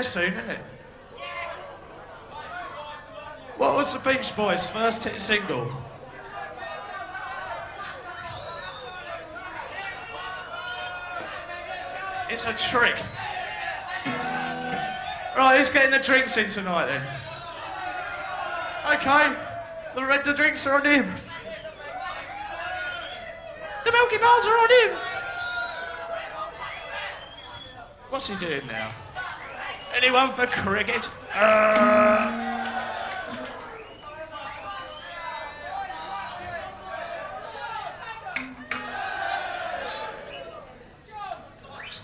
there soon, isn't it? What was the Beach Boys' first hit single? It's a trick. Right, who's getting the drinks in tonight then? Okay, the drinks are on him. The Milky Bars are on him. What's he doing now? Anyone for cricket?